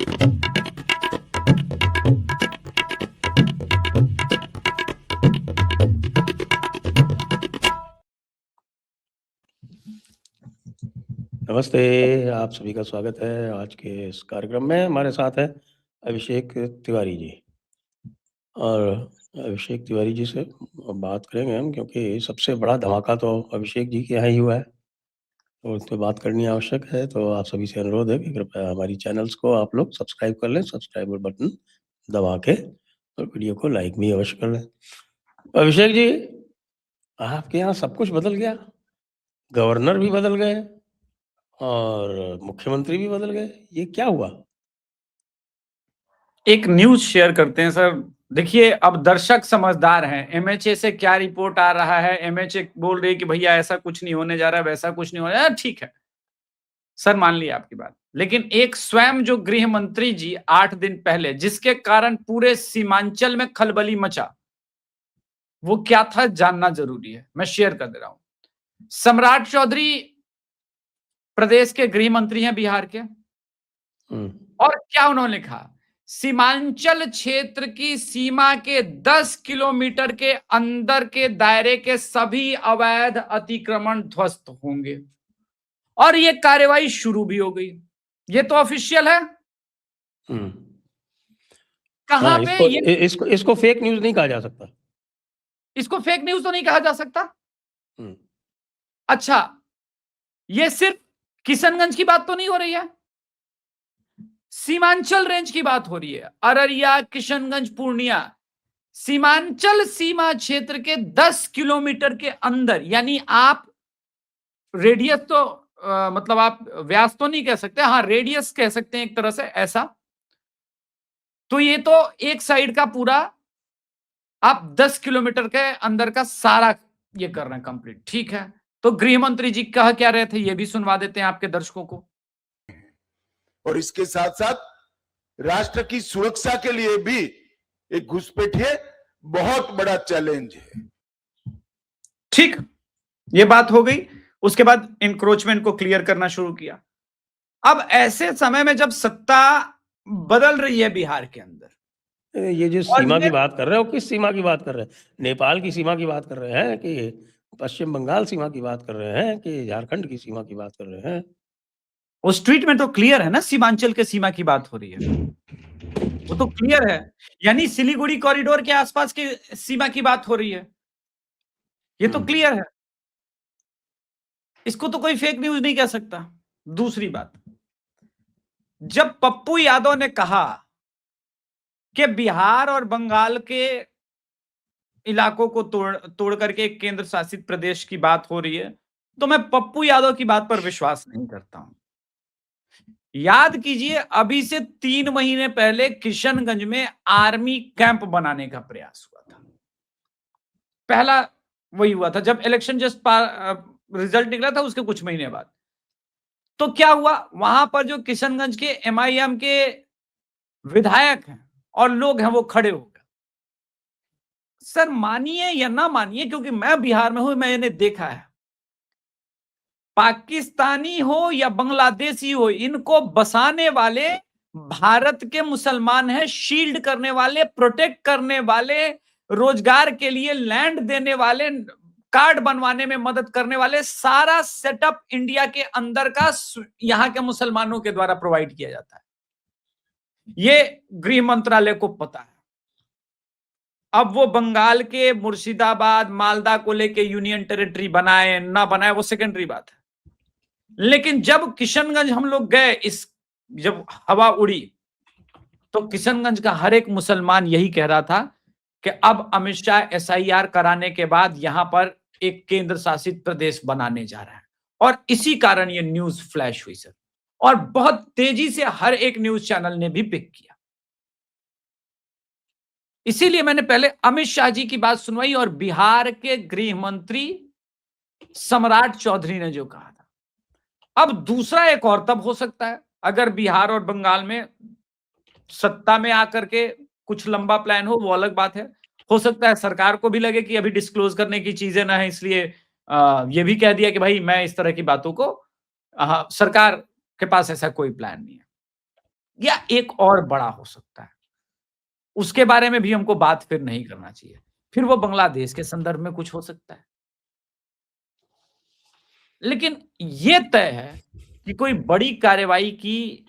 नमस्ते, आप सभी का स्वागत है आज के इस कार्यक्रम में। हमारे साथ है अभिषेक तिवारी जी और अभिषेक तिवारी जी से बात करेंगे हम, क्योंकि सबसे बड़ा धमाका तो अभिषेक जी के यहाँ ही हुआ है, तो उस पे बात करनी आवश्यक है। तो आप सभी से अनुरोध है कि कृपया हमारी चैनल्स को आप लोग सब्सक्राइब कर लें, सब्सक्राइबर बटन दबा के, और वीडियो को लाइक भी अवश्य कर लें। अभिषेक जी, आपके यहाँ सब कुछ बदल गया, गवर्नर भी बदल गए और मुख्यमंत्री भी बदल गए, ये क्या हुआ? एक न्यूज शेयर करते हैं सर। देखिए, अब दर्शक समझदार हैं। एमएचए से क्या रिपोर्ट आ रहा है, एमएचए बोल रही है कि भैया ऐसा कुछ नहीं होने जा रहा है, वैसा कुछ नहीं होने जा रहा है, ठीक है सर, मान लिया आपकी बात। लेकिन एक स्वयं जो गृह मंत्री जी 8 दिन पहले, जिसके कारण पूरे सीमांचल में खलबली मचा, वो क्या था जानना जरूरी है, मैं शेयर कर दे रहा हूं। सम्राट चौधरी प्रदेश के गृह मंत्री हैं बिहार के, और क्या उन्होंने कहा, सीमांचल क्षेत्र की सीमा के 10 किलोमीटर के अंदर के दायरे के सभी अवैध अतिक्रमण ध्वस्त होंगे, और ये कार्रवाई शुरू भी हो गई। ये तो ऑफिशियल है। कहां पे इसको फेक न्यूज नहीं कहा जा सकता। इसको फेक न्यूज तो नहीं कहा जा सकता। अच्छा, ये सिर्फ किशनगंज की बात तो नहीं हो रही है, सीमांचल रेंज की बात हो रही है। अररिया, किशनगंज, पूर्णिया, सीमांचल सीमा क्षेत्र के 10 किलोमीटर के अंदर, यानी आप रेडियस तो मतलब आप व्यास तो नहीं कह सकते, हाँ रेडियस कह सकते हैं एक तरह से, ऐसा। तो ये तो एक साइड का पूरा आप 10 किलोमीटर के अंदर का सारा ये कर रहे हैं कंप्लीट, ठीक है। तो गृह मंत्री जी कह क्या रहे थे, ये भी सुनवा देते हैं आपके दर्शकों को। और इसके साथ साथ राष्ट्र की सुरक्षा के लिए भी एक घुसपैठिए बहुत बड़ा चैलेंज है। ठीक, ये बात हो गई। उसके बाद इंक्रोचमेंट को क्लियर करना शुरू किया। अब ऐसे समय में जब सत्ता बदल रही है बिहार के अंदर, ये जो सीमा की बात कर रहे हो, किस सीमा की बात कर रहे हैं? नेपाल की सीमा की बात कर रहे हैं कि पश्चिम बंगाल सीमा की बात कर रहे हैं कि झारखंड की सीमा की बात कर रहे हैं? उस ट्वीट में तो क्लियर है ना, सीमांचल के सीमा की बात हो रही है, वो तो क्लियर है। यानी सिलीगुड़ी कॉरिडोर के आसपास की सीमा की बात हो रही है, ये तो क्लियर है। इसको तो कोई फेक न्यूज नहीं कह सकता। दूसरी बात, जब पप्पू यादव ने कहा कि बिहार और बंगाल के इलाकों को तोड़ करके एक केंद्र शासित प्रदेश की बात हो रही है, तो मैं पप्पू यादव की बात पर विश्वास नहीं करता हूं। याद कीजिए, अभी से 3 महीने पहले किशनगंज में आर्मी कैंप बनाने का प्रयास हुआ था। पहला वही हुआ था जब इलेक्शन जस्ट रिजल्ट निकला था, उसके कुछ महीने बाद। तो क्या हुआ, वहां पर जो किशनगंज के एमआईएम के विधायक हैं और लोग हैं, वो खड़े हो गए। सर मानिए या ना मानिए, क्योंकि मैं बिहार में हूं, मैंने देखा है, पाकिस्तानी हो या बांग्लादेशी हो, इनको बसाने वाले भारत के मुसलमान हैं, शील्ड करने वाले, प्रोटेक्ट करने वाले, रोजगार के लिए लैंड देने वाले, कार्ड बनवाने में मदद करने वाले, सारा सेटअप इंडिया के अंदर का यहां के मुसलमानों के द्वारा प्रोवाइड किया जाता है। ये गृह मंत्रालय को पता है। अब वो बंगाल के मुर्शिदाबाद, मालदा को लेके यूनियन टेरिटरी बनाए ना बनाए, वो सेकेंडरी बात है। लेकिन जब किशनगंज हम लोग गए, जब हवा उड़ी, तो किशनगंज का हर एक मुसलमान यही कह रहा था कि अब अमित शाह एसआईआर कराने के बाद यहां पर एक केंद्र शासित प्रदेश बनाने जा रहा है। और इसी कारण ये न्यूज फ्लैश हुई सर, और बहुत तेजी से हर एक न्यूज चैनल ने भी पिक किया। इसीलिए मैंने पहले अमित शाह जी की बात सुनवाई, और बिहार के गृह मंत्री सम्राट चौधरी ने जो कहा था। अब दूसरा एक और तब हो सकता है, अगर बिहार और बंगाल में सत्ता में आकर के कुछ लंबा प्लान हो, वो अलग बात है। हो सकता है सरकार को भी लगे कि अभी डिस्क्लोज करने की चीजें ना है, इसलिए ये भी कह दिया कि भाई मैं इस तरह की बातों को, सरकार के पास ऐसा कोई प्लान नहीं है। या एक और बड़ा हो सकता है, उसके बारे में भी हमको बात फिर नहीं करना चाहिए। फिर वो बांग्लादेश के संदर्भ में कुछ हो सकता है। लेकिन ये तय है कि कोई बड़ी कार्रवाई की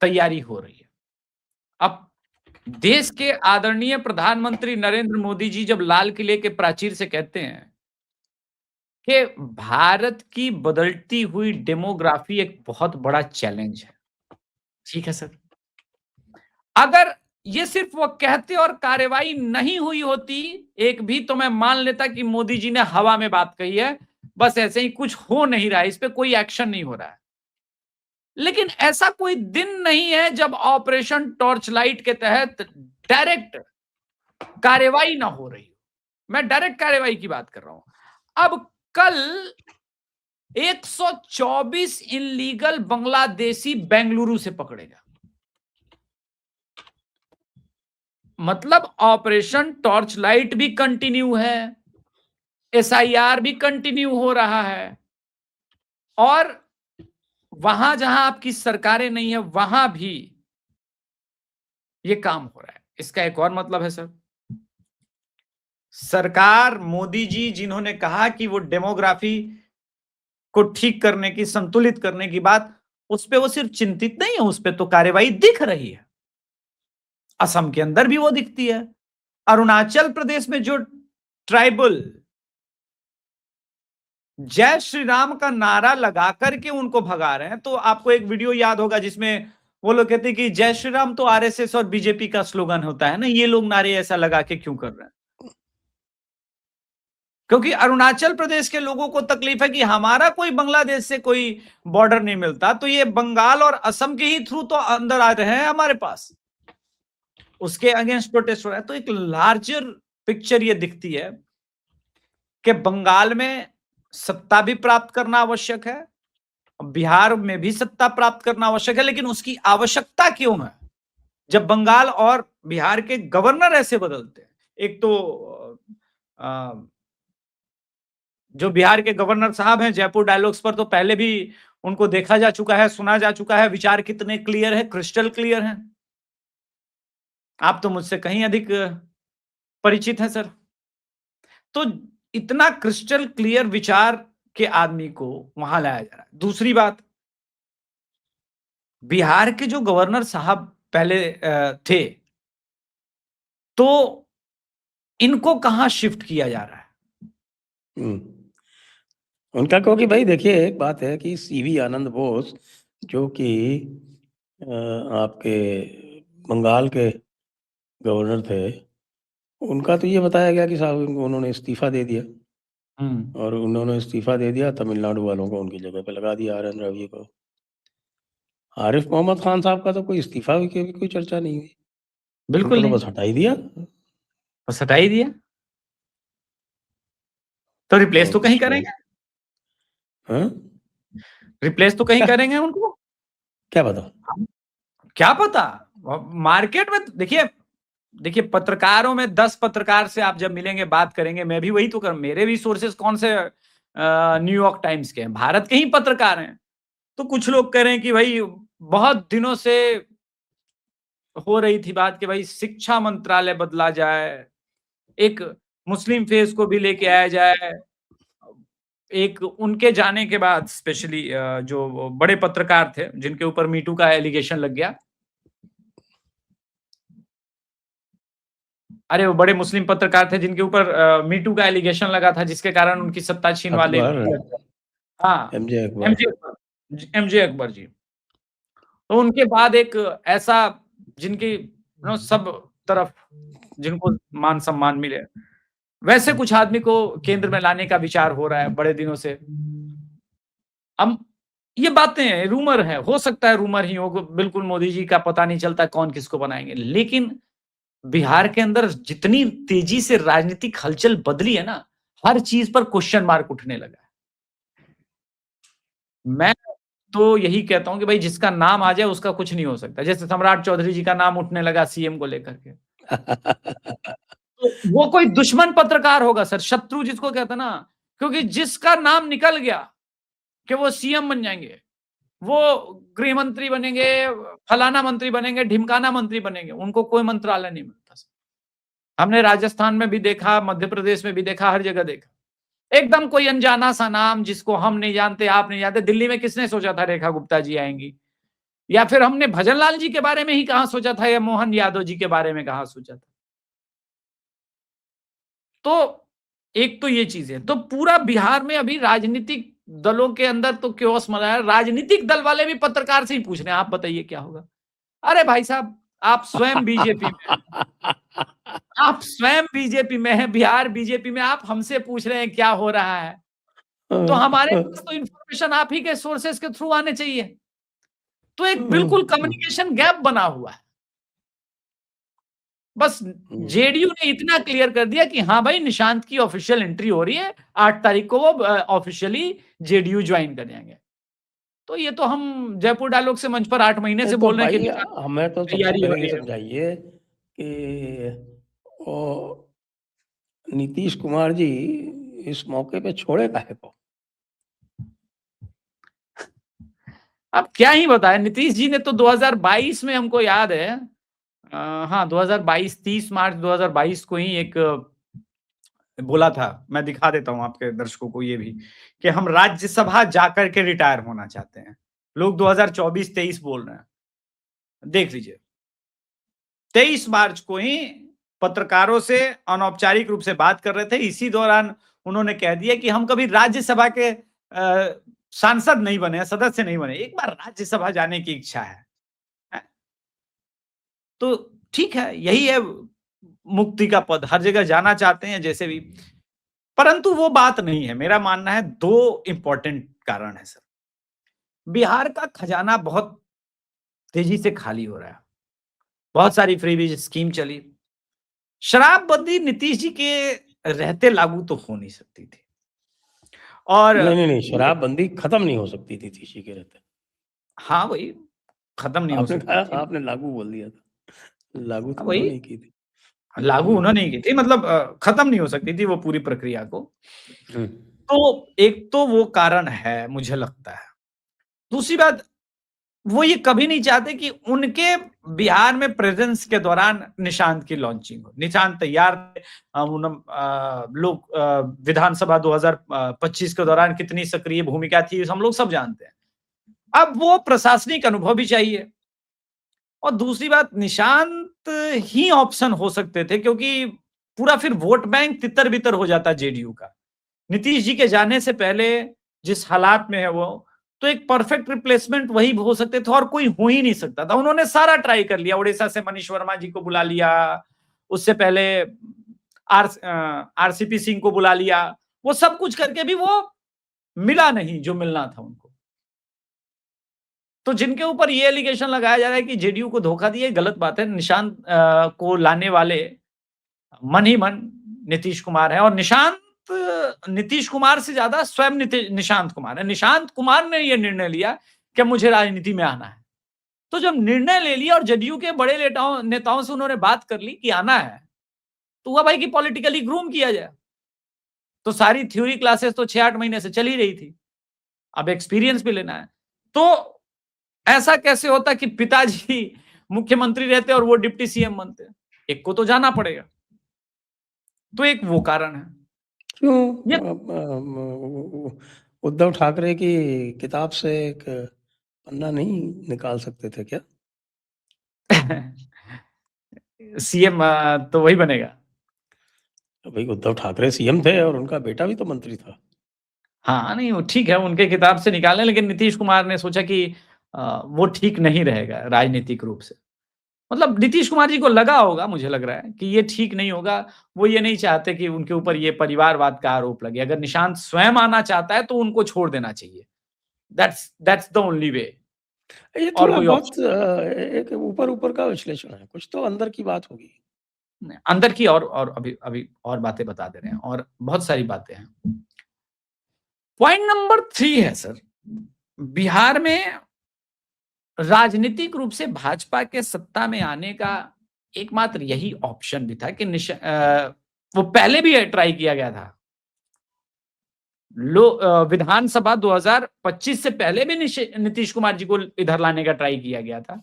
तैयारी हो रही है। अब देश के आदरणीय प्रधानमंत्री नरेंद्र मोदी जी जब लाल किले के प्राचीर से कहते हैं कि भारत की बदलती हुई डेमोग्राफी एक बहुत बड़ा चैलेंज है, ठीक है सर। अगर ये सिर्फ वो कहते और कार्रवाई नहीं हुई होती एक भी, तो मैं मान लेता कि मोदी जी ने हवा में बात कही है, बस ऐसे ही कुछ हो नहीं रहा है, इस पे कोई एक्शन नहीं हो रहा है। लेकिन ऐसा कोई दिन नहीं है जब ऑपरेशन टॉर्च लाइट के तहत डायरेक्ट कार्रवाई ना हो रही हो। मैं डायरेक्ट कार्रवाई की बात कर रहा हूं। अब कल 124 इनलीगल बांग्लादेशी बेंगलुरु से पकड़े गए। मतलब ऑपरेशन टॉर्च लाइट भी कंटिन्यू है, एसआईआर भी कंटिन्यू हो रहा है, और वहां जहां आपकी सरकारें नहीं है वहां भी ये काम हो रहा है। इसका एक और मतलब है सर, सरकार मोदी जी जिन्होंने कहा कि वो डेमोग्राफी को ठीक करने की, संतुलित करने की बात, उस पे वो सिर्फ चिंतित नहीं है, उस पे तो कार्रवाई दिख रही है। असम के अंदर भी वो दिखती है। अरुणाचल प्रदेश में जो ट्राइबल जय श्री राम का नारा लगा करके उनको भगा रहे हैं, तो आपको एक वीडियो याद होगा जिसमें वो लोग कहते हैं कि जय श्री राम तो आरएसएस और बीजेपी का स्लोगन होता है ना, ये लोग नारे ऐसा लगा के क्यों कर रहे हैं? क्योंकि अरुणाचल प्रदेश के लोगों को तकलीफ है कि हमारा कोई बांग्लादेश से कोई बॉर्डर नहीं मिलता, तो ये बंगाल और असम के ही थ्रू तो अंदर आ रहे हैं हमारे पास, उसके अगेंस्ट प्रोटेस्ट हो रहा है। तो एक लार्जर पिक्चर ये दिखती है कि बंगाल में सत्ता भी प्राप्त करना आवश्यक है, बिहार में भी सत्ता प्राप्त करना आवश्यक है, लेकिन उसकी आवश्यकता क्यों है जब बंगाल और बिहार के गवर्नर ऐसे बदलते हैं? एक तो जो बिहार के गवर्नर साहब हैं, जयपुर डायलॉग्स पर तो पहले भी उनको देखा जा चुका है, सुना जा चुका है, विचार कितने क्लियर है, क्रिस्टल क्लियर हैं। आप तो मुझसे कहीं अधिक परिचित हैं सर। तो इतना क्रिस्टल क्लियर विचार के आदमी को वहां लाया जा रहा है। दूसरी बात, बिहार के जो गवर्नर साहब पहले थे, तो इनको कहां शिफ्ट किया जा रहा है? उनका क्योंकि भाई देखिए एक बात है कि सीवी आनंद बोस जो कि आपके बंगाल के गवर्नर थे, उनका तो ये बताया गया कि साहब उन्होंने इस्तीफा दे दिया, और उन्होंने इस्तीफा दे दिया, तमिलनाडु वालों को उनकी जगह पे लगा दिया आर एन रवि को। आरिफ मोहम्मद खान साहब का तो कोई इस्तीफा की भी कोई चर्चा नहीं हुई, बिल्कुल उनको तो नहीं, बस हटा ही दिया। बस हटा ही दिया, तो रिप्लेस तो कहीं करेंगे, हाँ? रिप्लेस तो कहीं करेंगे उनको, क्या पता, क्या पता। मार्केट में देखिए पत्रकारों में 10 पत्रकार से आप जब मिलेंगे, बात करेंगे, मैं भी वही तो कर, मेरे भी सोर्सेस कौन से न्यूयॉर्क टाइम्स के हैं, भारत के ही पत्रकार हैं। तो कुछ लोग कह रहे हैं कि भाई बहुत दिनों से हो रही थी बात कि भाई शिक्षा मंत्रालय बदला जाए, एक मुस्लिम फेस को भी लेके आया जाए। एक उनके जाने के बाद स्पेशली जो बड़े पत्रकार थे जिनके ऊपर मीटू का एलिगेशन लग गया, अरे वो बड़े मुस्लिम पत्रकार थे जिनके ऊपर मीटू का एलिगेशन लगा था, जिसके कारण उनकी सत्ता छीन वाले, हाँ, एमजे अकबर जी। तो उनके बाद एक ऐसा जिनकी सब तरफ जिनको मान सम्मान मिले, वैसे कुछ आदमी को केंद्र में लाने का विचार हो रहा है बड़े दिनों से। अब ये बातें रूमर है, हो सकता है रूमर ही हो, बिल्कुल मोदी जी का पता नहीं चलता कौन किसको बनाएंगे। लेकिन बिहार के अंदर जितनी तेजी से राजनीतिक हलचल बदली है ना, हर चीज पर क्वेश्चन मार्क उठने लगा है। मैं तो यही कहता हूं कि भाई जिसका नाम आ जाए उसका कुछ नहीं हो सकता। जैसे सम्राट चौधरी जी का नाम उठने लगा सीएम को लेकर के, तो वो कोई दुश्मन पत्रकार होगा सर, शत्रु जिसको कहते हैं ना, क्योंकि जिसका नाम निकल गया कि वो सीएम बन जाएंगे, वो गृह मंत्री बनेंगे, फलाना मंत्री बनेंगे, ढिमकाना मंत्री बनेंगे, उनको कोई मंत्रालय नहीं मिलता। हमने राजस्थान में भी देखा, मध्य प्रदेश में भी देखा, हर जगह देखा। एकदम कोई अनजाना सा नाम जिसको हम नहीं जानते, आप नहीं जानते। दिल्ली में किसने सोचा था रेखा गुप्ता जी आएंगी? या फिर हमने भजन लाल जी के बारे में ही कहां सोचा था, या मोहन यादव जी के बारे में कहां सोचा था? तो एक तो ये चीज है। तो पूरा बिहार में अभी राजनीतिक दलों के अंदर तो क्योस मचा है। राजनीतिक दल वाले भी पत्रकार से ही पूछ रहे हैं, आप बताइए क्या होगा? अरे भाई साहब, आप स्वयं बीजेपी में हैं, आप स्वयं बीजेपी में हैं, बिहार बीजेपी में, आप हमसे पूछ रहे हैं क्या हो रहा है? तो हमारे पास तो इंफॉर्मेशन आप ही के सोर्सेस के थ्रू आने चाहिए। तो एक बिल्कुल कम्युनिकेशन गैप बना हुआ है। बस जेडीयू ने इतना क्लियर कर दिया कि हाँ भाई, निशांत की ऑफिशियल एंट्री हो रही है, 8 तारीख को वो ऑफिशियली जेडीयू ज्वाइन कर जाएंगे। तो ये तो हम जयपुर डायलॉग से मंच पर 8 महीने से तो बोल रहे हैं भाई कि हमें तो सबसे तैयारी हो पहले ये रही है। समझाइए कि नीतीश कुमार जी इस मौके पे छोड़े काहे को? अब क्या ही बताएं, नीतीश जी ने तो 2022 में, हमको याद है, हाँ 2022 30 मार्च 2022 को ही एक बोला था। मैं दिखा देता हूं आपके दर्शकों को ये भी, कि हम राज्यसभा जाकर के रिटायर होना चाहते हैं। लोग 2024-23 बोल रहे हैं, देख लीजिए। 23 मार्च को ही पत्रकारों से अनौपचारिक रूप से बात कर रहे थे। इसी दौरान उन्होंने कह दिया कि हम कभी राज्यसभा के सांसद नहीं बने, सदस्य नहीं बने, एक बार राज्यसभा जाने की इच्छा है। तो ठीक है, यही है मुक्ति का पद, हर जगह जाना चाहते हैं जैसे भी। परंतु वो बात नहीं है। मेरा मानना है 2 इंपॉर्टेंट कारण है सर। बिहार का खजाना बहुत तेजी से खाली हो रहा है। बहुत सारी फ्रीबीज स्कीम चली। शराबबंदी नीतीश जी के रहते लागू तो हो नहीं सकती थी। और नहीं, शराबबंदी खत्म नहीं हो सकती थी नीतीश जी के रहते। हाँ वही, खत्म नहीं हो सकती थी। आपने लागू बोल दिया था, लागू तो वही, उन्होंने की थी। लागू उन्होंने ही की थी, मतलब खत्म नहीं हो सकती थी वो पूरी प्रक्रिया को। तो एक तो वो कारण है, मुझे लगता है। दूसरी बात, वो ये कभी नहीं चाहते कि उनके बिहार में प्रेजेंस के दौरान निशांत की लॉन्चिंग हो। निशांत तैयार थे। लोग विधानसभा 2025 के दौरान कितनी सक्रिय भूमिका थी हम लोग सब जानते हैं। अब वो प्रशासनिक अनुभव भी चाहिए। और दूसरी बात, निशांत ही ऑप्शन हो सकते थे, क्योंकि पूरा फिर वोट बैंक तितर बितर हो जाता जेडीयू का। नीतीश जी के जाने से पहले जिस हालात में है वो, तो एक परफेक्ट रिप्लेसमेंट वही हो सकते थे, और कोई हो ही नहीं सकता था। उन्होंने सारा ट्राई कर लिया। उड़ीसा से मनीष वर्मा जी को बुला लिया, उससे पहले आरसीपी सिंह को बुला लिया, वो सब कुछ करके भी वो मिला नहीं जो मिलना था उनको। तो जिनके ऊपर ये एलिगेशन लगाया जा रहा है कि जेडीयू को धोखा दिया, गलत बात है। निशांत को लाने वाले मन ही मन नीतीश कुमार है, और निशांत नीतीश कुमार से ज्यादा स्वयं निशांत कुमार है। निशांत कुमार ने यह निर्णय लिया कि मुझे राजनीति में आना है। तो जब निर्णय ले लिया और जदयू के बड़े नेताओं से उन्होंने बात कर ली कि आना है, तो हुआ भाई कि पॉलिटिकली ग्रूम किया जाए। तो सारी थ्योरी क्लासेस तो 6-8 महीने से चल ही रही थी, अब एक्सपीरियंस भी लेना है। तो ऐसा कैसे होता कि पिताजी मुख्यमंत्री रहते और वो डिप्टी सीएम बनते? एक को तो जाना पड़ेगा। तो एक वो कारण है। क्यों उद्धव ठाकरे की किताब से एक पन्ना नहीं निकाल सकते थे क्या? सीएम तो वही बनेगा। भाई उद्धव ठाकरे सीएम थे और उनका बेटा भी तो मंत्री था। हाँ नहीं, वो ठीक है, उनके किताब से निकालें, लेकिन नीतीश कुमार ने सोचा कि वो ठीक नहीं रहेगा राजनीतिक रूप से। मतलब नीतीश कुमार जी को लगा होगा, मुझे लग रहा है कि ये ठीक नहीं होगा। वो ये नहीं चाहते कि उनके ऊपर ये परिवारवाद का आरोप लगे। अगर निशांत स्वयं आना चाहता है तो उनको छोड़ देना चाहिए। That's the only way. ये और थोड़ा कोई बहुत एक ऊपर का विश्लेषण है, कुछ तो अंदर की बात होगी। अंदर की और अभी और बातें बता दे रहे हैं, और बहुत सारी बातें हैं। पॉइंट नंबर 3 है सर, बिहार में राजनीतिक रूप से भाजपा के सत्ता में आने का एकमात्र यही ऑप्शन भी था कि वो पहले भी ट्राई किया गया था। विधानसभा 2025 से पहले भी नीतीश कुमार जी को इधर लाने का ट्राई किया गया था,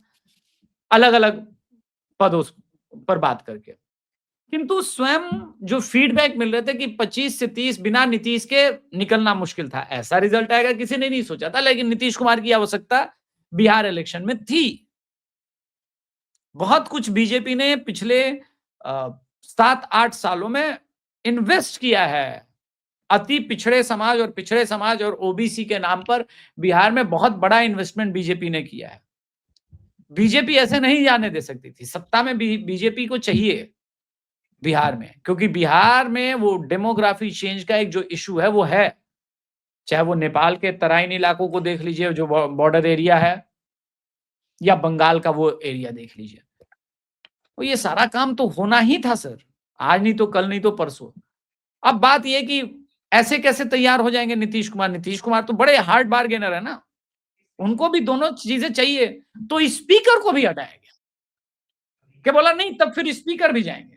अलग अलग पदों पर बात करके। किंतु स्वयं जो फीडबैक मिल रहे थे कि 25 से 30 बिना नीतीश के निकलना मुश्किल था, ऐसा रिजल्ट आएगा किसी ने नहीं सोचा था, लेकिन नीतीश कुमार की आवश्यकता बिहार इलेक्शन में थी। बहुत कुछ बीजेपी ने पिछले 7-8 सालों में इन्वेस्ट किया है, अति पिछड़े समाज और ओबीसी के नाम पर बिहार में बहुत बड़ा इन्वेस्टमेंट बीजेपी ने किया है। बीजेपी ऐसे नहीं जाने दे सकती थी, सत्ता में बीजेपी को चाहिए बिहार में, क्योंकि बिहार में वो डेमोग्राफी चेंज का एक जो इशू है वो है, चाहे वो नेपाल के तराइन इलाकों को देख लीजिए जो बॉर्डर एरिया है, या बंगाल का वो एरिया देख लीजिए, तो ये सारा काम तो होना ही था सर, आज नहीं तो कल, नहीं तो परसों। अब बात ये कि ऐसे कैसे तैयार हो जाएंगे नीतीश कुमार? नीतीश कुमार तो बड़े हार्ड बार्गेनर है ना, उनको भी दोनों चीजें चाहिए, तो स्पीकर को भी हटाया गया, क्या बोला नहीं तब फिर स्पीकर भी जाएंगे,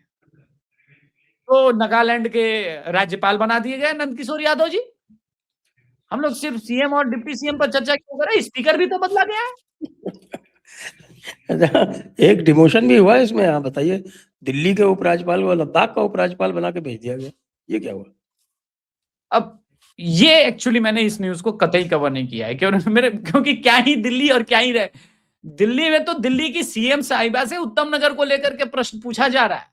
तो नागालैंड के राज्यपाल बना दिए गए नंदकिशोर यादव जी। हम लोग सिर्फ सीएम और डिप्टी सीएम पर चर्चा क्यों कर रहे हैं, स्पीकर भी तो बदला गया है। एक डिमोशन भी हुआ है इसमें, आप बताइए। दिल्ली के उपराज्यपाल को लद्दाख का उपराज्यपाल बना के भेज दिया गया, ये क्या हुआ? अब ये एक्चुअली मैंने इस न्यूज को कतई कवर नहीं किया है क्योंकि क्या ही दिल्ली और क्या ही रहे, दिल्ली में तो दिल्ली की सीएम साहिबा से उत्तम नगर को लेकर के प्रश्न पूछा जा रहा है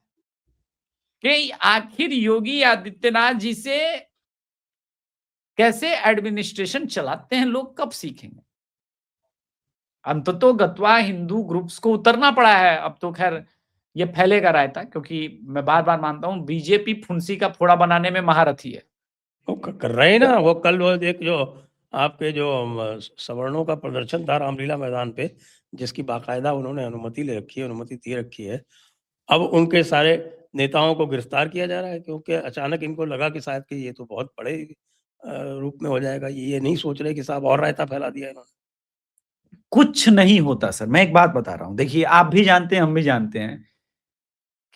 कि आखिर योगी आदित्यनाथ जी से कैसे एडमिनिस्ट्रेशन चलाते हैं लोग कब सीखेंगे। अंततः गत्वा हिंदू ग्रुप्स को उतरना पड़ा है, अब तो खैर ये फैलेगा रायता, क्योंकि मैं बार बार मानता हूं बीजेपी फुंसी का फोड़ा बनाने में महारथी है। वो कर रहे हैं ना, वो कल वो एक जो आपके जो सवर्णों का प्रदर्शन था रामलीला मैदान पे, जिसकी बाकायदा उन्होंने अनुमति ले रखी है, अनुमति दे रखी है, अब उनके सारे नेताओं को गिरफ्तार किया जा रहा है, क्योंकि अचानक इनको लगा कि शायद कि ये तो बहुत बड़े रूप में हो जाएगा, ये नहीं सोच रहे कि साहब और रायता फैला दिया इन्होंने। कुछ नहीं होता सर, मैं एक बात बता रहा हूं, देखिए आप भी जानते हैं, हम भी जानते हैं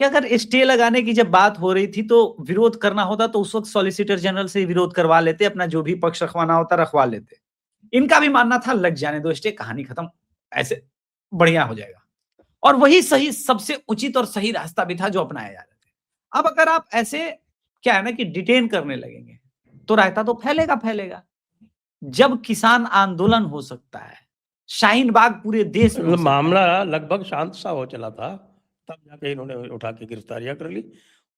कि अगर स्टे लगाने की जब बात हो रही थी तो विरोध करना होता तो उस वक्त सॉलिसिटर जनरल से विरोध करवा लेते, अपना जो भी पक्ष रखवाना होता रखवा लेते। इनका भी मानना था लग जाने दो स्टे, कहानी खत्म, ऐसे बढ़िया हो जाएगा, और वही सही सबसे उचित और सही रास्ता भी था जो अपनाया जा रहा था। अब अगर आप ऐसे क्या है ना कि डिटेन करने लगेंगे तो रायता तो फैलेगा। जब किसान आंदोलन हो सकता है, शाहीन बाग पूरे देश में मामला लगभग शांत सा हो चला था, तब जाके इन्होंने उठा के गिरफ्तारियां कर ली।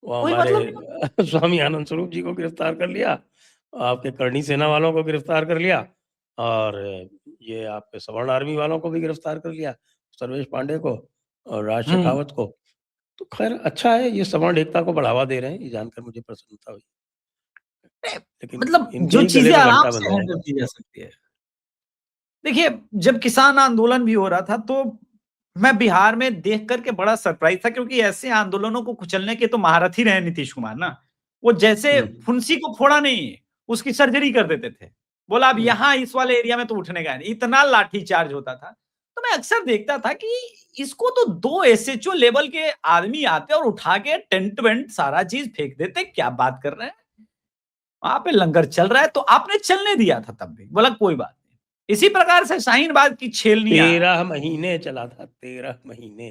वो हमारे स्वामी आनंद स्वरूप जी को गिरफ्तार कर लिया, आपके करणी सेना वालों को गिरफ्तार कर लिया, और ये आपके सवर्ण आर्मी वालों को भी गिरफ्तार कर लिया, सर्वेश पांडे को और राज शेखावत को। तो खैर अच्छा है, ये सवर्ण एकता को बढ़ावा दे रहे हैं, ये जानकर मुझे प्रसन्नता हुई। लेकिन मतलब जो चीजें आराम से हैंडल की जा सकती है। देखिए जब किसान आंदोलन भी हो रहा था तो मैं बिहार में देख करके बड़ा सरप्राइज था, क्योंकि ऐसे आंदोलनों को कुचलने के तो महारथी रहे नीतीश कुमार ना। वो जैसे फुंसी को फोड़ा नहीं, उसकी सर्जरी कर देते थे, बोला अब यहाँ इस वाले एरिया में तो उठने का नहीं, इतना लाठी चार्ज होता था। तो मैं अक्सर देखता था कि इसको तो 2 एसएचओ लेवल के आदमी आते और उठा के टेंट वेंट सारा चीज फेंक देते, क्या बात कर रहे हैं, वहां पे लंगर चल रहा है तो आपने चलने दिया था, तब भी बोला कोई बात नहीं। इसी प्रकार से शाहीन बाग की छेलनियां 13 महीने चला था, 13 महीने।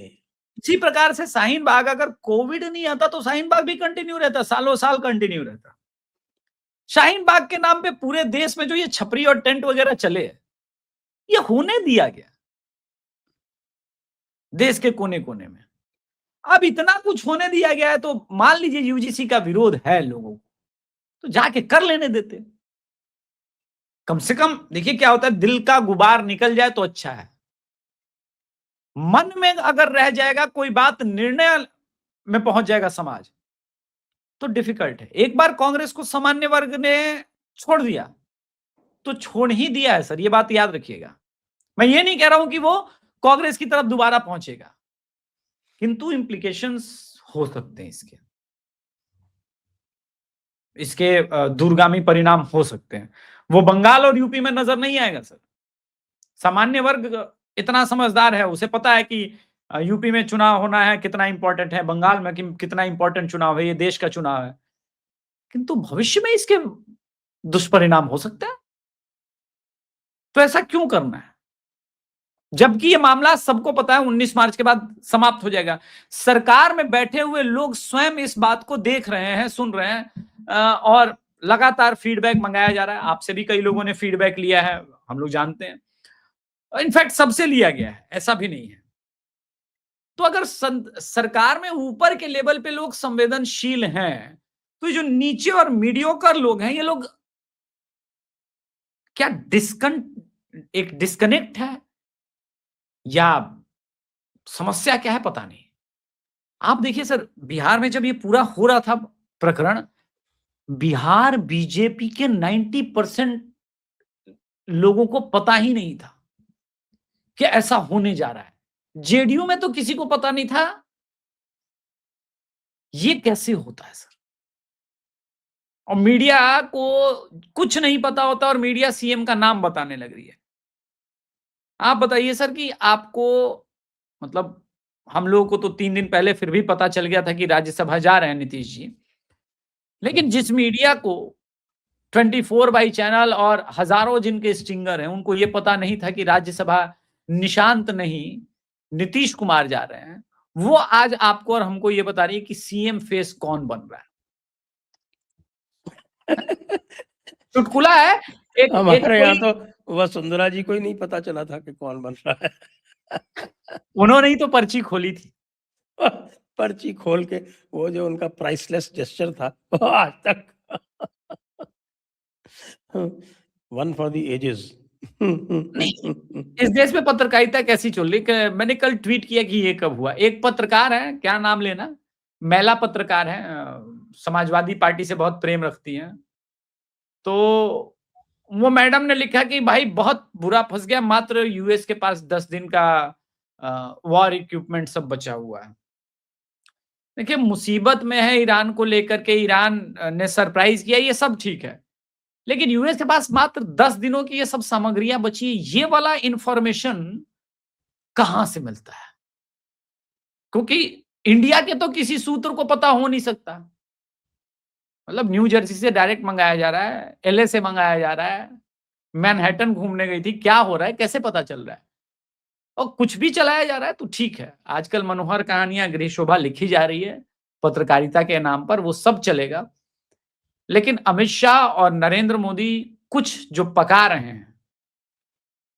इसी प्रकार से शाहीन बाग, अगर कोविड नहीं आता तो शाहीन बाग भी कंटिन्यू रहता, सालों साल कंटिन्यू रहता। शाहीन बाग के नाम पे पूरे देश में जो ये छपरी और टेंट वगैरह चले, ये होने दिया गया देश के कोने कोने में। अब इतना कुछ होने दिया गया है तो मान लीजिए यूजीसी का विरोध है लोगों को, तो जाके कर लेने देते। कम से कम देखिए क्या होता है, दिल का गुबार निकल जाए तो अच्छा है, मन में अगर रह जाएगा कोई बात, निर्णय में पहुंच जाएगा समाज, तो डिफिकल्ट है। एक बार कांग्रेस को सामान्य वर्ग ने छोड़ दिया तो छोड़ ही दिया है सर, ये बात याद रखिएगा। मैं ये नहीं कह रहा हूं कि वो कांग्रेस की तरफ दोबारा पहुंचेगा, किंतु इंप्लीकेशंस हो सकते हैं, इसके दूरगामी परिणाम हो सकते हैं। वो बंगाल और यूपी में नजर नहीं आएगा सर। सामान्य वर्ग इतना समझदार है, उसे पता है कि यूपी में चुनाव होना है कितना इंपॉर्टेंट है, बंगाल में कितना इंपॉर्टेंट चुनाव है, ये देश का चुनाव है। किंतु भविष्य में इसके दुष्परिणाम हो सकता है। तो ऐसा क्यों करना है, जबकि ये मामला सबको पता है 19 मार्च के बाद समाप्त हो जाएगा। सरकार में बैठे हुए लोग स्वयं इस बात को देख रहे हैं, सुन रहे हैं, और लगातार फीडबैक मंगाया जा रहा है। आपसे भी कई लोगों ने फीडबैक लिया है, हम लोग जानते हैं, इनफैक्ट सबसे लिया गया है, ऐसा भी नहीं है। तो अगर सरकार में ऊपर के लेवल पे लोग संवेदनशील हैं, तो जो नीचे और मीडियोकर लोग हैं, ये लोग क्या एक डिस्कनेक्ट है या समस्या क्या है, पता नहीं। आप देखिए सर, बिहार में जब ये पूरा हो रहा था प्रकरण, बिहार बीजेपी के 90% लोगों को पता ही नहीं था कि ऐसा होने जा रहा है। जेडीयू में तो किसी को पता नहीं था। ये कैसे होता है सर? और मीडिया को कुछ नहीं पता होता और मीडिया सीएम का नाम बताने लग रही है। आप बताइए सर कि आपको, मतलब हम लोगों को तो 3 दिन पहले फिर भी पता चल गया था कि राज्यसभा जा रहे हैं नीतीश जी, लेकिन जिस मीडिया को 24 चैनल और हजारों जिनके स्टिंगर हैं, उनको यह पता नहीं था कि राज्यसभा निशांत नहीं नीतीश कुमार जा रहे हैं, वो आज आपको और हमको ये बता रही है कि सीएम फेस कौन बन रहा है। चुटकुला है। हमारे यहाँ तो वसुंधरा जी को ही नहीं पता चला था कि कौन बन रहा है। उन्होंने ही तो पर्ची खोली थी। पर्ची खोल के वो जो उनका प्राइसलेस जेस्चर था, वो आज तक वन फॉर द एजेस। इस देश में पत्रकारिता कैसी चल रही? मैंने कल ट्वीट किया कि ये कब हुआ। एक पत्रकार है, क्या नाम लेना, महिला पत्रकार है, समाजवादी पार्टी से बहुत प्रेम रखती हैं, तो वो मैडम ने लिखा कि भाई बहुत बुरा फंस गया, मात्र यूएस के पास 10 दिन का वॉर इक्विपमेंट सब बचा हुआ है। देखिए, मुसीबत में है ईरान को लेकर के, ईरान ने सरप्राइज किया, ये सब ठीक है, लेकिन यूएस के पास मात्र 10 दिनों की ये सब सामग्रियां बची, ये वाला इंफॉर्मेशन कहां से मिलता है? क्योंकि इंडिया के तो किसी सूत्र को पता हो नहीं सकता। मतलब न्यू जर्सी से डायरेक्ट मंगाया जा रहा है, एलए से मंगाया जा रहा है, मैनहट्टन घूमने गई थी, क्या हो रहा है, कैसे पता चल रहा है? और कुछ भी चलाया जा रहा है तो ठीक है। आजकल मनोहर कहानियां, गृह शोभा लिखी जा रही है पत्रकारिता के नाम पर, वो सब चलेगा, लेकिन अमित शाह और नरेंद्र मोदी कुछ जो पका रहे हैं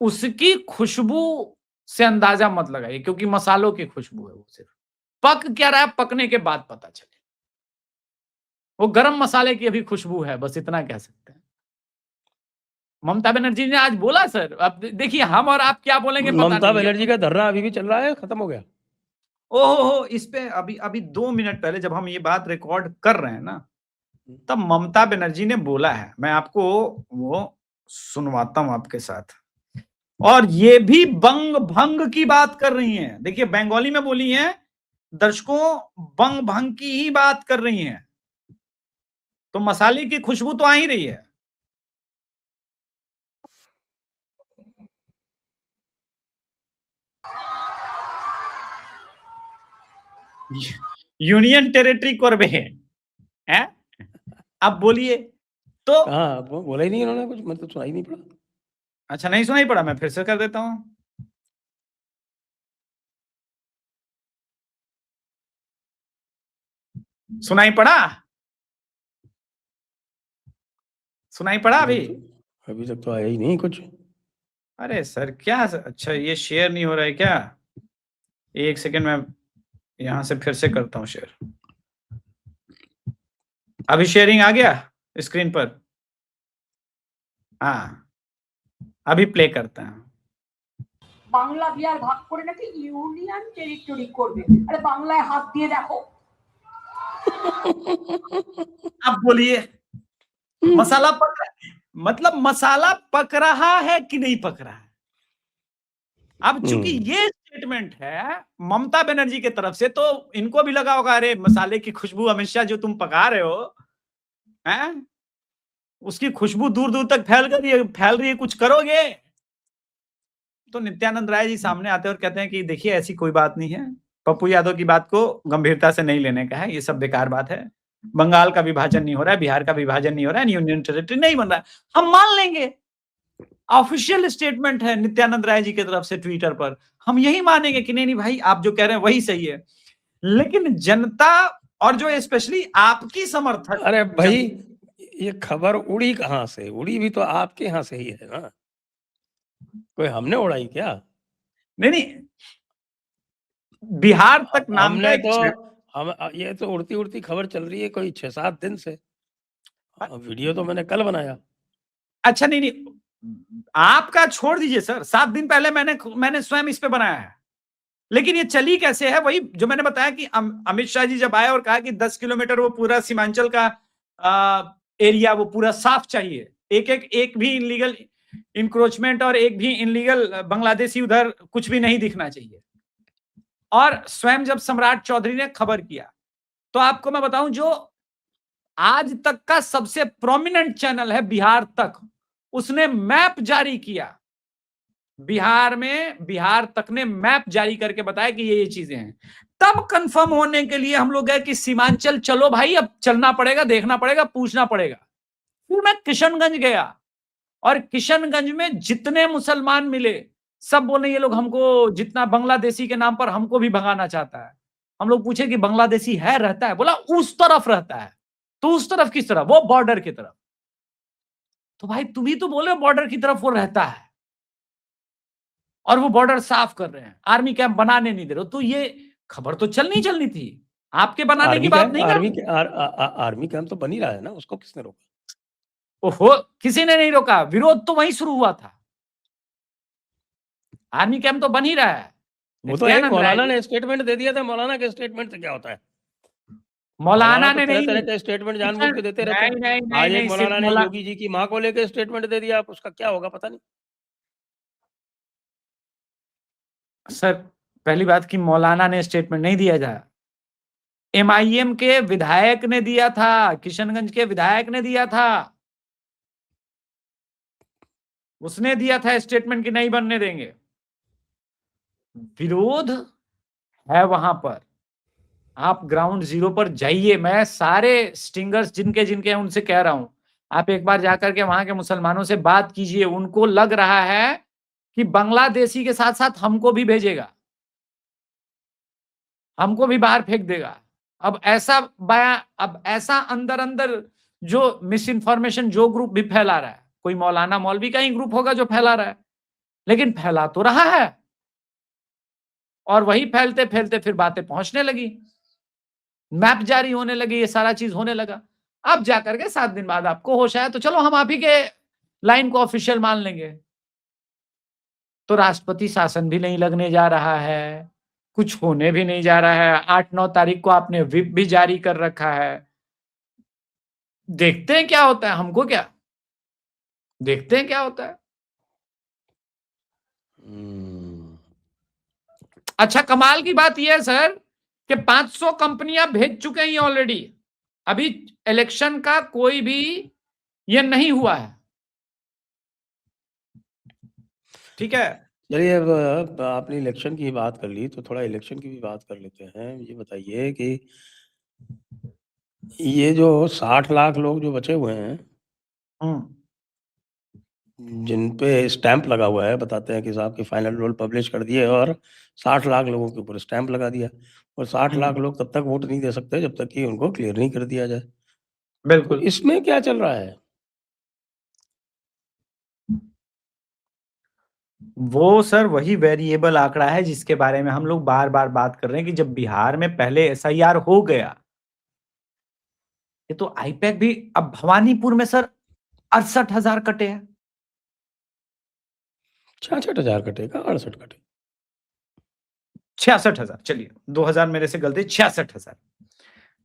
उसकी खुशबू से अंदाजा मत लगाइए, क्योंकि मसालों की खुशबू है, वो सिर्फ पक क्या रहा है, पकने के बाद पता चले। वो गरम मसाले की अभी खुशबू है, बस इतना कह सकते हैं। ममता बनर्जी ने आज बोला सर, अब देखिए हम और आप क्या बोलेंगे पता नहीं। ममता बनर्जी का धरना अभी भी चल रहा है, खत्म हो गया? ओहो, इस पे अभी 2 मिनट पहले जब हम ये बात रिकॉर्ड कर रहे हैं ना, तब ममता बनर्जी ने बोला है, मैं आपको वो सुनवाता हूं आपके साथ। और ये भी बंग भंग की बात कर रही हैं। देखिए, बंगाली में बोली हैं, दर्शकों बंग भंग की ही बात कर रही हैं, तो मसाले की खुशबू तो आ ही रही है। यूनियन टेरिटरी करबे हैं, अब बोलिए तो। हाँ, वो बोला ही नहीं इन्होंने कुछ, मतलब सुनाई नहीं पड़ा। अच्छा, नहीं सुनाई पड़ा, मैं फिर से कर देता हूं। सुनाई पड़ा? सुनाई पड़ा अभी? अभी तक तो आया ही नहीं कुछ। अरे सर क्या, अच्छा ये शेयर नहीं हो रहा है क्या? एक सेकंड, मैं यहां से फिर से करता हूं शेयर। अभी शेयरिंग आ गया स्क्रीन पर? हाँ, अभी प्ले करते हैं। বাংলা বিহার ভাগ করে নাকি ইউনিয়ন টেরিটরি করবে। আরে বাংলায় হাত দিয়ে দেখো। अब बोलिए, मसाला पक रहा है, मतलब मसाला पक रहा है कि नहीं पक रहा है? अब चूंकि ये स्टेटमेंट है ममता बनर्जी की तरफ से, तो इनको भी लगा होगा, अरे मसाले की खुशबू अमित शाह जो तुम पका रहे हो हैं, उसकी खुशबू दूर दूर तक फैल रही है, कुछ करोगे? तो नित्यानंद राय जी सामने आते हैं और कहते हैं कि देखिए ऐसी कोई बात नहीं है, पप्पू यादव की बात को गंभीरता से नहीं लेने का है, ये सब बेकार बात है, बंगाल का विभाजन नहीं हो रहा है, बिहार का विभाजन नहीं हो रहा है, यूनियन टेरिटरी नहीं बन रहा है, हम मान लेंगे। ऑफिशियल स्टेटमेंट है नित्यानंद राय जी की तरफ से ट्विटर पर, हम यही मानेंगे कि नहीं नहीं भाई आप जो कह रहे हैं वही सही है। लेकिन जनता और जो स्पेशली आपकी समर्थक, अरे भाई ये खबर उड़ी कहाँ से? उड़ी भी तो आपके यहाँ से ही है ना, कोई हमने उड़ाई क्या? नहीं नहीं, बिहार तक नाम का हमने एक तो ये तो उड़ती उड़ती खबर चल रही है कोई 6-7 दिन से। वीडियो तो मैंने कल बनाया। अच्छा नहीं नहीं, आपका छोड़ दीजिए सर, 7 दिन पहले मैंने स्वयं इस पे बनाया है। लेकिन ये चली कैसे है, वही जो मैंने बताया कि अमित शाह जी जब आए और कहा कि 10 किलोमीटर वो पूरा सीमांचल का एरिया वो पूरा साफ चाहिए, एक भी इनलीगल इंक्रोचमेंट और एक भी इनलीगल बांग्लादेशी उधर कुछ भी नहीं दिखना चाहिए। और स्वयं जब सम्राट चौधरी ने खबर किया, तो आपको मैं बताऊं, जो आज तक का सबसे प्रोमिनेंट चैनल है बिहार तक, उसने मैप जारी किया। बिहार तक ने मैप जारी करके बताया कि ये चीजें हैं। तब कंफर्म होने के लिए हम लोग गए कि सीमांचल चलो भाई, अब चलना पड़ेगा, देखना पड़ेगा, पूछना पड़ेगा। फिर मैं किशनगंज गया और किशनगंज में जितने मुसलमान मिले सब बोले ये लोग हमको, जितना बांग्लादेशी के नाम पर हमको भी भगाना चाहता है। हम लोग पूछे कि बांग्लादेशी है, रहता है? बोला उस तरफ रहता है। तो उस तरफ किस तरफ? वो बॉर्डर की तरफ। तो भाई तुम ही तो बोले बॉर्डर की तरफ वो रहता है और वो बॉर्डर साफ कर रहे हैं, आर्मी कैंप बनाने नहीं दे रहे। तो ये खबर तो चलनी थी, आपके बनाने की बात नहीं ना। आर्मी कैंप तो बन ही रहा है ना, उसको किसने रोका? ओहो, किसी ने नहीं रोका, विरोध तो वहीं शुरू हुआ था। आर्मी कैंप तो बन ही रहा है। वो तो एक मौलाना ने स्टेटमेंट दे दिया था। मौलाना के स्टेटमेंट से क्या होता है? मौलाना ने नहीं, तरह के स्टेटमेंट जानबूझ के देते रहते हैं। नहीं, आज एक मौलाना ने योगी जी की मां को लेकर स्टेटमेंट दे दिया, आप उसका क्या होगा पता नहीं। सर पहली बात कि मौलाना ने स्टेटमेंट नहीं दिया था, एमआईएम के विधायक ने दिया था, किशनगंज के विधायक ने दिया था, उसने दिया था स्टेटमेंट कि नहीं बनने देंगे। विरोध है वहां पर, आप ग्राउंड जीरो पर जाइए। मैं सारे स्टिंगर्स जिनके जिनके हैं उनसे कह रहा हूं, आप एक बार जाकर के वहां के मुसलमानों से बात कीजिए। उनको लग रहा है कि बांग्लादेशी के साथ साथ हमको भी भेजेगा, हमको भी बाहर फेंक देगा। अब ऐसा अंदर अंदर जो मिस इन्फॉर्मेशन जो ग्रुप भी फैला रहा है, कोई मौलाना मौलवी का ही ग्रुप होगा जो फैला रहा है, लेकिन फैला तो रहा है। और वही फैलते फैलते फिर बातें पहुंचने लगी, मैप जारी होने लगी, ये सारा चीज होने लगा। अब जाकर के 7 दिन बाद आपको होश आया तो चलो हम आप ही के लाइन को ऑफिशियल मान लेंगे। तो राष्ट्रपति शासन भी नहीं लगने जा रहा है, कुछ होने भी नहीं जा रहा है। 8-9 तारीख को आपने व्हिप भी जारी कर रखा है। देखते हैं क्या होता है, हमको क्या, देखते हैं क्या होता है। अच्छा कमाल की बात यह है सर कि 500 कंपनियां भेज चुके हैं ऑलरेडी। अभी इलेक्शन का कोई भी ये नहीं हुआ है, ठीक है। चलिए अब आपने इलेक्शन की बात कर ली तो थोड़ा इलेक्शन की भी बात कर लेते हैं। ये बताइए कि ये जो 60 लाख लोग जो बचे हुए हैं, जिन पे स्टैंप लगा हुआ है, बताते हैं कि साहब की फाइनल रोल पब्लिश कर दिए और 60 लाख लोगों के ऊपर स्टैंप लगा दिया। और 60 लाख लोग तब तक वोट नहीं दे सकते जब तक कि उनको क्लियर नहीं कर दिया जाए। बिल्कुल। तो इसमें क्या चल रहा है? वो सर वही वेरिएबल आंकड़ा है जिसके बारे में हम लोग बार बार बात कर रहे हैं कि जब बिहार में पहले एसआईआर हो गया, ये तो आईपैक भी, अब भवानीपुर में सर 68,000 कटे हैं। 66,000 कटेगा, 68 कटे, 66,000, चलिए 2,000 मेरे से गलती, 66,000।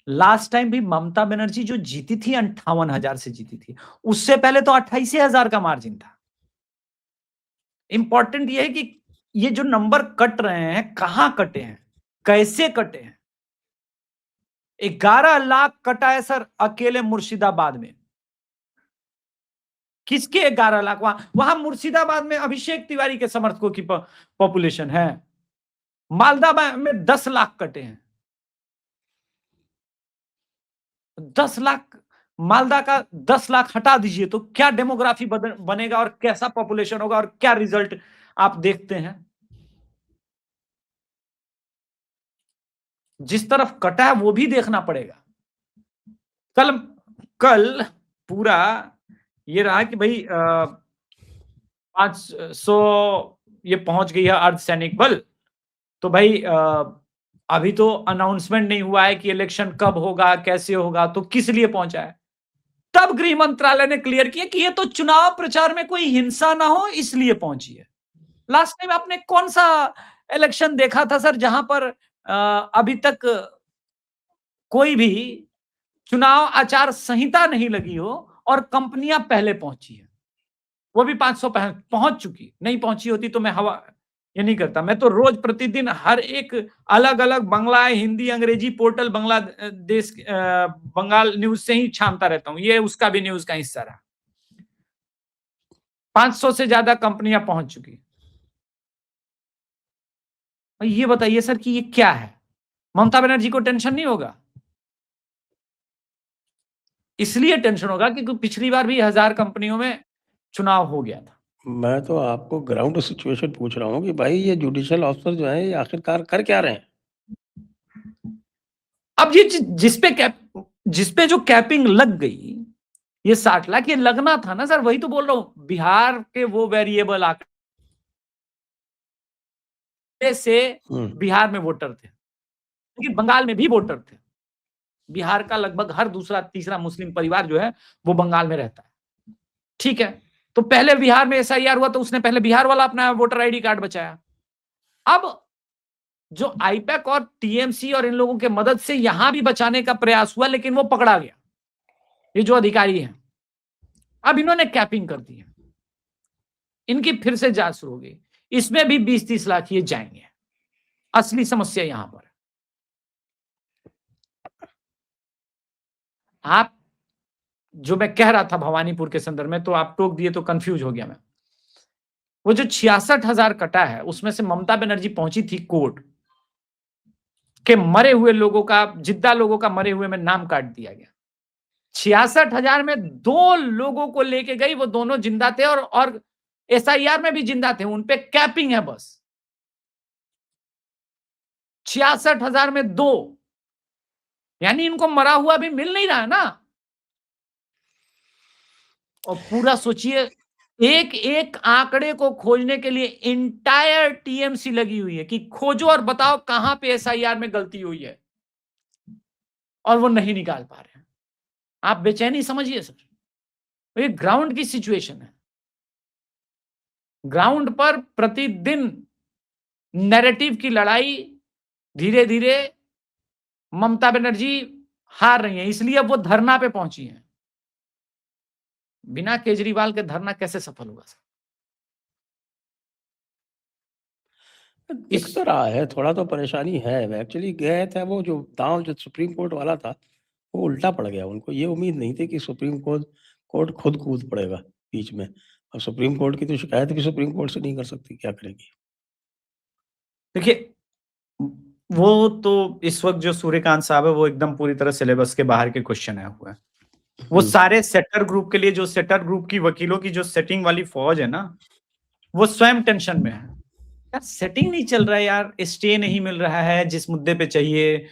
लास्ट टाइम भी ममता बनर्जी जो जीती थी 58,000 से जीती थी, उससे पहले तो 28,000 का मार्जिन था। इंपॉर्टेंट ये है कि ये जो नंबर कट रहे हैं कहां कटे हैं, कैसे कटे हैं। 11 लाख कटा है सर अकेले मुर्शिदाबाद में। किसके 11 लाख? वहां मुर्शिदाबाद में अभिषेक तिवारी के समर्थकों की पॉपुलेशन है। मालदा में 10 लाख कटे हैं। 10 लाख मालदा का 10 लाख हटा दीजिए तो क्या डेमोग्राफी बनेगा और कैसा पॉपुलेशन होगा और क्या रिजल्ट आप देखते हैं। जिस तरफ कटा है वो भी देखना पड़ेगा। कल पूरा ये रहा कि भाई 500 ये पहुंच गई है अर्धसैनिक बल, तो भाई अभी तो अनाउंसमेंट नहीं हुआ है कि इलेक्शन कब होगा कैसे होगा, तो किस लिए पहुंचा है। तब गृह मंत्रालय ने क्लियर किया कि ये तो चुनाव प्रचार में कोई हिंसा ना हो इसलिए पहुंची है। लास्ट टाइम आपने कौन सा इलेक्शन देखा था सर जहां पर अभी तक कोई भी चुनाव आचार संहिता नहीं लगी हो और कंपनियां पहले पहुंची है, वो भी 500 पहुंच चुकी। नहीं पहुंची होती तो मैं हवा ये नहीं करता। मैं तो रोज प्रतिदिन हर एक अलग अलग बांग्ला, हिंदी, अंग्रेजी पोर्टल बांग्लादेश बंगाल न्यूज से ही छानता रहता हूं। ये उसका भी न्यूज का हिस्सा रहा। 500 से ज्यादा कंपनियां पहुंच चुकी। ये बताइए सर कि ये क्या है। ममता बनर्जी को टेंशन नहीं होगा? इसलिए टेंशन होगा क्योंकि पिछली बार भी 1000 कंपनियों में चुनाव हो गया था। मैं तो आपको ग्राउंड सिचुएशन पूछ रहा हूँ कि भाई ये जुडिशियल ऑफिसर जो है ये आखिरकार कर क्या रहे हैं। अब ये जिसपे जो कैपिंग लग गई, ये 60 लाख, ये लगना था ना सर। वही तो बोल रहा हूं, बिहार के वो वेरिएबल आंकड़े से बिहार में वोटर थे, लेकिन बंगाल में भी वोटर थे। बिहार का लगभग हर दूसरा तीसरा मुस्लिम परिवार जो है वो बंगाल में रहता है। ठीक है, तो पहले बिहार में SIR हुआ तो उसने पहले बिहार वाला अपना वोटर ID कार्ड बचाया। अब जो आईपैक और TMC और इन लोगों के मदद से यहां भी बचाने का प्रयास हुआ, लेकिन वो पकड़ा गया, ये जो अधिकारी हैं। अब इन्होंने कैपिंग कर दी है, इनकी फिर से जांच शुरू हो गई। इसमें भी 20-30 लाख ये जाएंगे। असली समस्या यहां पर आप जो मैं कह रहा था भवानीपुर के संदर्भ में, तो आप टोक दिए तो कंफ्यूज हो गया मैं। वो जो 66,000 कटा है उसमें से ममता बनर्जी पहुंची थी कोर्ट के मरे हुए लोगों का, जिद्दा लोगों का मरे हुए में नाम काट दिया गया। 66,000 में 2 लोगों को लेके गई, वो दोनों जिंदा थे और SIR में भी जिंदा थे, उनपे कैपिंग है बस। 66,000 में 2, यानी इनको मरा हुआ भी मिल नहीं रहा है ना। और पूरा सोचिए, एक एक आंकड़े को खोजने के लिए इंटायर TMC लगी हुई है कि खोजो और बताओ कहां पे SIR में गलती हुई है, और वो नहीं निकाल पा रहे हैं। आप बेचैनी समझिए सर, ये ग्राउंड की सिचुएशन है। ग्राउंड पर प्रतिदिन नैरेटिव की लड़ाई, धीरे धीरे ममता बनर्जी हार रही है, इसलिए अब वो धरना पे पहुंची है। बिना केजरीवाल के धरना कैसे सफल होगा सर? दिख तो रहा है, थोड़ा तो परेशानी है। एक्चुअली गए थे, वो जो दांव जो सुप्रीम कोर्ट वाला था वो उल्टा पड़ गया। उनको ये उम्मीद नहीं थी कि सुप्रीम कोर्ट खुद कूद पड़ेगा बीच में। अब सुप्रीम कोर्ट की तो शिकायत भी सुप्रीम कोर्ट से नहीं कर सकती, क्या करेगी। देखिए, वो तो इस वक्त जो सूर्यकांत साहब है वो एकदम पूरी तरह सिलेबस के बाहर के क्वेश्चन है हुआ है। वो सारे सेटर ग्रुप के लिए, जो सेटर ग्रुप की वकीलों की जो सेटिंग वाली फौज है ना, वो स्वयं टेंशन में है। यार सेटिंग नहीं चल रहा है यार, स्टे नहीं मिल रहा है जिस मुद्दे पे चाहिए,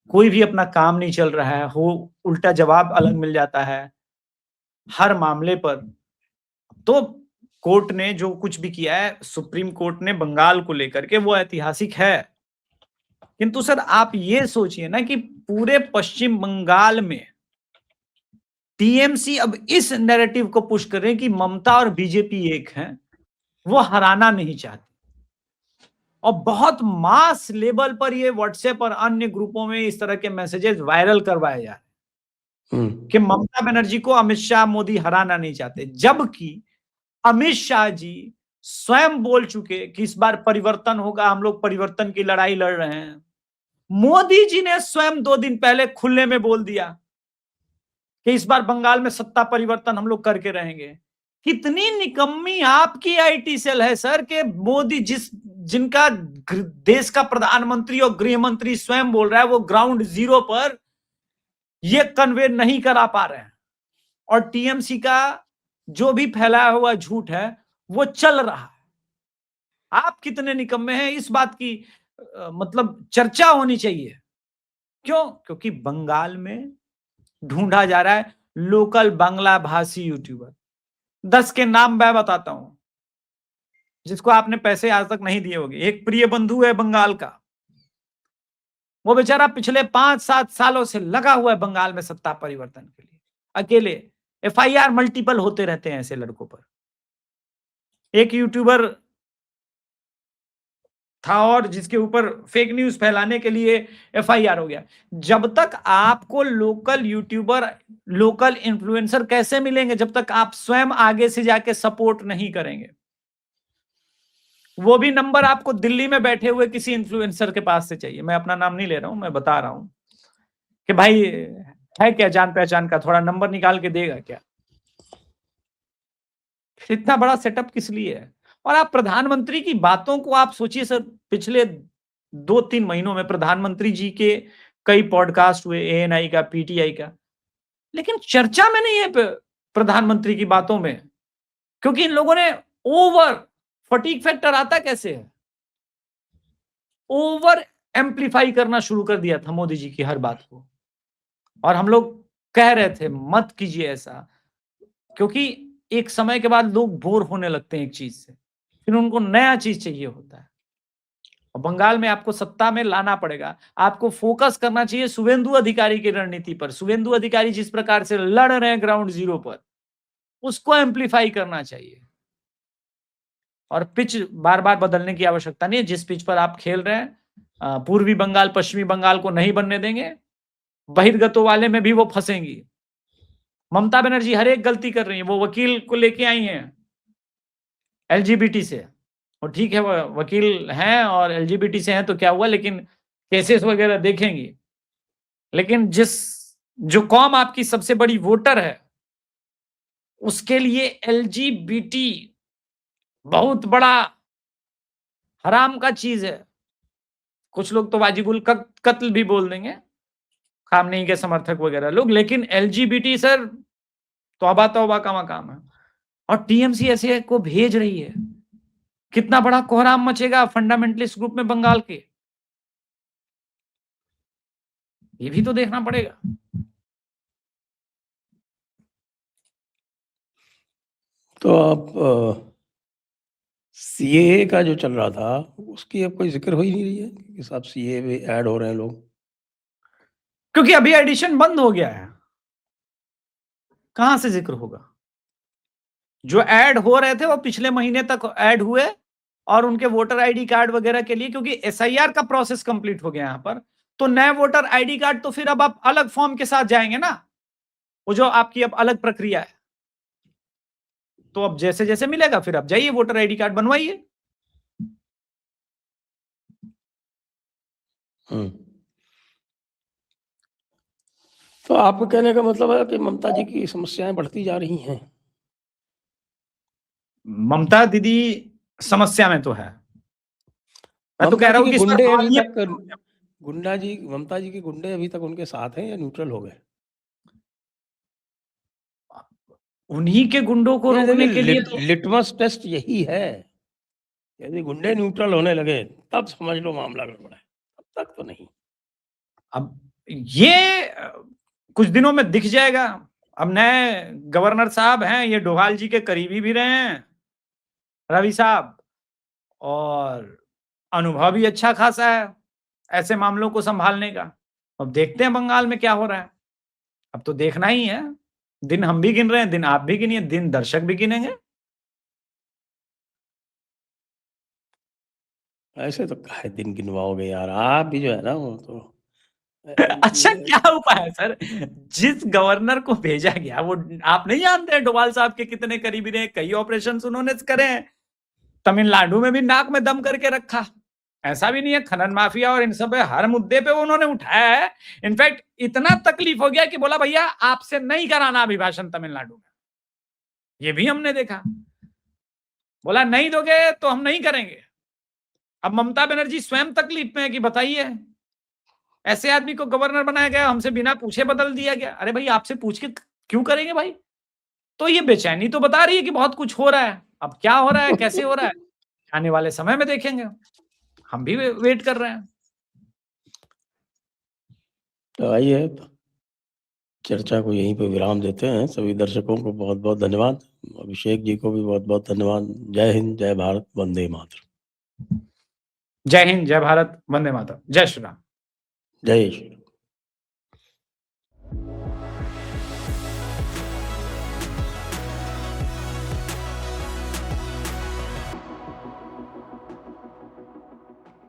कोई भी अपना काम नहीं चल रहा है, हो उल्टा जवाब अलग मिल जाता है हर मामले पर। तो कोर्ट ने जो कुछ भी किया है, सुप्रीम कोर्ट ने बंगाल को लेकर के, वो ऐतिहासिक है। किंतु सर आप ये सोचिए ना कि पूरे पश्चिम बंगाल में TMC अब इस नैरेटिव को पुश कर रहे हैं कि ममता और बीजेपी एक हैं, वो हराना नहीं चाहती। और बहुत मास लेवल पर ये व्हाट्सएप और अन्य ग्रुपों में इस तरह के मैसेजेस वायरल करवाए जा रहे हैं कि ममता बनर्जी को अमित शाह, मोदी हराना नहीं चाहते। जबकि अमित शाह जी स्वयं बोल चुके कि इस बार परिवर्तन होगा, हम लोग परिवर्तन की लड़ाई लड़ रहे हैं। मोदी जी ने स्वयं 2 दिन पहले खुले में बोल दिया कि इस बार बंगाल में सत्ता परिवर्तन हम लोग करके रहेंगे। कितनी निकम्मी आपकी IT सेल है सर कि मोदी जिनका देश का प्रधानमंत्री और गृह मंत्री स्वयं बोल रहा है, वो ग्राउंड जीरो पर ये कन्वे नहीं करा पा रहे हैं, और टीएमसी का जो भी फैलाया हुआ झूठ है वो चल रहा है। आप कितने निकम्मे हैं इस बात की मतलब चर्चा होनी चाहिए। क्यों? क्योंकि बंगाल में ढूंढा जा रहा है लोकल बांग्ला भाषी यूट्यूबर। 10 के नाम मैं बताता हूं जिसको आपने पैसे आज तक नहीं दिए होंगे। एक प्रिय बंधु है बंगाल का, वो बेचारा पिछले 5-7 सालों से लगा हुआ है बंगाल में सत्ता परिवर्तन के लिए। अकेले एफआईआर मल्टीपल होते रहते हैं ऐसे लड़कों पर। एक यूट्यूबर था और जिसके ऊपर फेक न्यूज फैलाने के लिए एफआईआर हो गया। जब तक आपको लोकल यूट्यूबर, लोकल इन्फ्लुएंसर कैसे मिलेंगे जब तक आप स्वयं आगे से जाके सपोर्ट नहीं करेंगे। वो भी नंबर आपको दिल्ली में बैठे हुए किसी इन्फ्लुएंसर के पास से चाहिए। मैं अपना नाम नहीं ले रहा हूं, मैं बता रहा हूं कि भाई है क्या जान पहचान का, थोड़ा नंबर निकाल के देगा क्या। इतना बड़ा सेटअप किस लिए है? और आप प्रधानमंत्री की बातों को आप सोचिए सर, पिछले 2-3 महीनों में प्रधानमंत्री जी के कई पॉडकास्ट हुए, एएनआई का, पीटीआई का, लेकिन चर्चा में नहीं है प्रधानमंत्री की बातों में, क्योंकि इन लोगों ने ओवर फटीग फैक्टर आता कैसे है, ओवर एम्पलीफाई करना शुरू कर दिया था मोदी जी की हर बात को। और हम लोग कह रहे थे मत कीजिए ऐसा, क्योंकि एक समय के बाद लोग बोर होने लगते हैं एक चीज से, फिर उनको नया चीज चाहिए होता है। और बंगाल में आपको सत्ता में लाना पड़ेगा, आपको फोकस करना चाहिए शुभेंदु अधिकारी की रणनीति पर। शुभेंदु अधिकारी जिस प्रकार से लड़ रहे हैं ग्राउंड जीरो पर, उसको एम्पलीफाई करना चाहिए। और पिच बार बार बदलने की आवश्यकता नहीं है। जिस पिच पर आप खेल रहे हैं, पूर्वी बंगाल पश्चिमी बंगाल को नहीं बनने देंगे, बहिर्गतों वाले में भी वो फंसेंगी। ममता बनर्जी हर एक गलती कर रही है। वो वकील को लेके आई हैं एलजीबीटी से, और ठीक है वो वकील हैं और एलजीबीटी से हैं तो क्या हुआ, लेकिन केसेस वगैरह देखेंगी। लेकिन जो कौम आपकी सबसे बड़ी वोटर है, उसके लिए एलजीबीटी बहुत बड़ा हराम का चीज है। कुछ लोग तो वाजिबुल कत्ल भी बोल देंगे, खामनेई के समर्थक वगैरह लोग, लेकिन एलजीबीटी सर तौबा तौबा का मकाम है। और टीएमसी ऐसे को भेज रही है, कितना बड़ा कोहराम मचेगा फंडामेंटलिस्ट ग्रुप में बंगाल के, ये भी तो देखना पड़ेगा। तो आप सीएए का जो चल रहा था उसकी अब कोई जिक्र हो ही नहीं रही है कि साहब सीएए में ऐड हो रहे हैं लोग, क्योंकि अभी एडिशन बंद हो गया है, कहां से जिक्र होगा। जो ऐड हो रहे थे वो पिछले महीने तक ऐड हुए, और उनके वोटर आईडी कार्ड वगैरह के लिए, क्योंकि एसआईआर का प्रोसेस कंप्लीट हो गया यहां पर, तो नए वोटर आईडी कार्ड तो फिर अब आप अलग फॉर्म के साथ जाएंगे ना, वो जो आपकी अब अलग प्रक्रिया है। तो अब जैसे जैसे मिलेगा फिर आप जाइए वोटर आईडी कार्ड बनवाइए। तो आपके कहने का मतलब है कि ममता जी की समस्याएं बढ़ती जा रही हैं। ममता दीदी समस्या में तो है। मैं तो कह रहा हूं कि गुंडे अभी ये तक ममता जी के गुंडे अभी तक उनके साथ हैं या न्यूट्रल हो गए? उन्हीं के गुंडों को रोकने के लिए तो लिटमस टेस्ट यही है। यदि गुंडे न्यूट्रल होने लगे तब समझ लो मामला गड़बड़ है, तब तक तो नहीं। अब ये कुछ दिनों में दिख जाएगा। अब नए गवर्नर साहब हैं, ये डोभाल जी के करीबी भी रहे हैं रवि साहब, और अनुभव भी अच्छा खासा है ऐसे मामलों को संभालने का। अब देखते हैं बंगाल में क्या हो रहा है। अब तो देखना ही है, दिन हम भी गिन रहे हैं, दिन आप भी गिनिए, दिन दर्शक भी गिनेंगे। ऐसे तो काहे दिन गिनवाओगे यार, आप भी जो है ना वो तो अच्छा क्या उपाय है सर? जिस गवर्नर को भेजा गया वो आप नहीं जानते हैं डोभाल साहब के कितने करीबी रहे, कई ऑपरेशन उन्होंने करे हैं। तमिलनाडु में भी नाक में दम करके रखा। ऐसा भी नहीं है, खनन माफिया और इन सब हर मुद्दे पे उन्होंने उठाया है। इनफैक्ट इतना तकलीफ हो गया कि बोला भैया आपसे नहीं कराना अभिभाषण तमिलनाडु में। ये भी हमने देखा, बोला नहीं दोगे तो हम नहीं करेंगे। अब ममता बनर्जी स्वयं तकलीफ में है कि बताइए ऐसे आदमी को गवर्नर बनाया गया, हमसे बिना पूछे बदल दिया गया। अरे भाई आपसे पूछ के क्यों करेंगे भाई? तो ये बेचैनी तो बता रही है कि बहुत कुछ हो रहा है। अब क्या हो रहा है, कैसे हो रहा है, आने वाले समय में देखेंगे। हम भी वेट कर रहे हैं। तो आइए चर्चा को यहीं पे विराम देते हैं। सभी दर्शकों को बहुत बहुत धन्यवाद, अभिषेक जी को भी बहुत बहुत धन्यवाद। जय हिंद, जय भारत, वंदे मातरम। जय हिंद, जय भारत, वंदे मातरम, जय श्री राम। जय श्री राम।